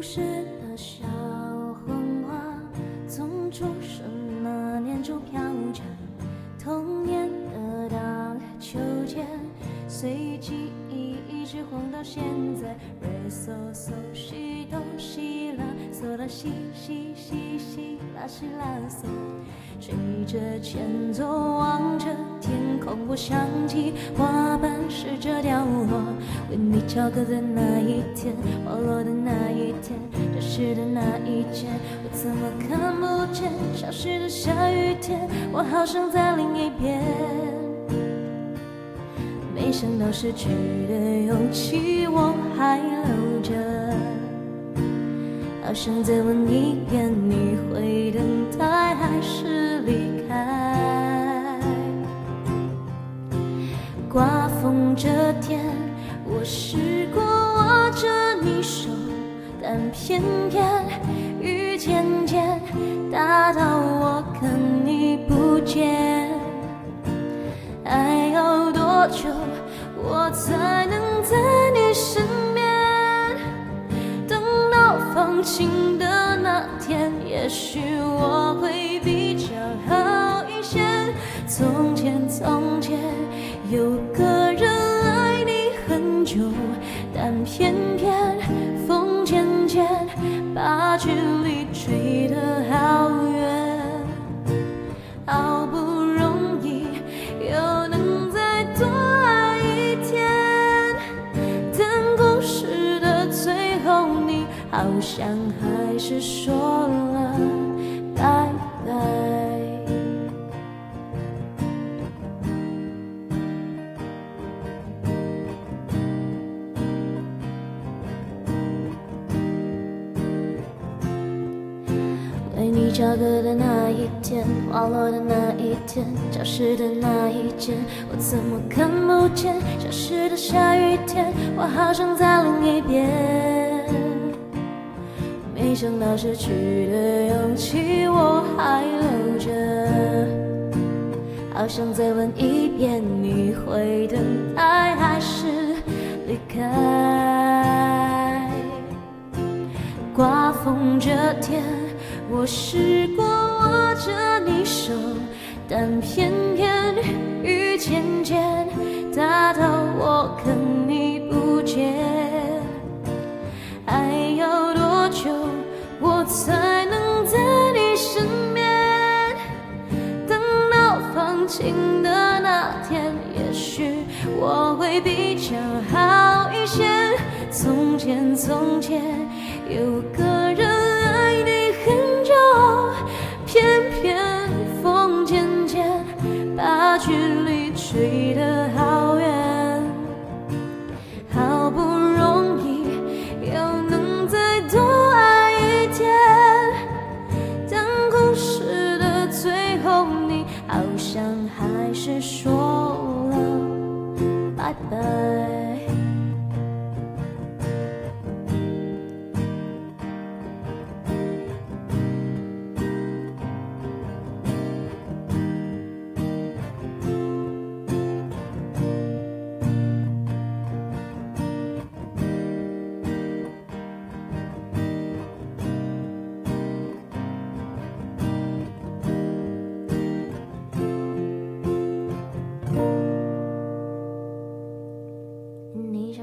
事的小红花，从出生那年就飘着，童年的荡秋千，随记忆一直晃到现在。瑞嗦嗦西哆西拉嗦啦西西西西拉西拉嗦，吹着前奏望着天空，我想起花瓣试着掉落，为你翘课的那一天，花落的那一天，消失的那一天，我怎么看不见消失的下雨天，我好想在另一边。没想到失去的勇气我还留着，好想再问一遍，你会等待还是离开？刮风这天，我试过握着你手，但偏偏雨渐渐大到我看你不见。还要多久我才能在你身边？等到放晴的那天，也许我会比较好一些。从前从前有个人爱你很久，但偏偏风渐渐把距离吹得好远，好不容易又能再多爱一天，但故事的最后你好像还是说了拜拜。为你翘课的那一天，花落的那一天，教室的那一间，我怎么看不见消失的下雨天，我好想在另一边。没想到失去的勇气我还留着，好想再问一遍，你会等待还是离开？刮风这天，我试过握着你手，但偏偏雨渐渐大到我看你不见。还要多久我才能在你身边？等到放晴的那天，也许我会比较好一些。从前从前有个人爱你很久，偏偏风渐渐把距离吹得好远，好不容易又能再多爱一天，但故事的最后你好像还是说了拜拜。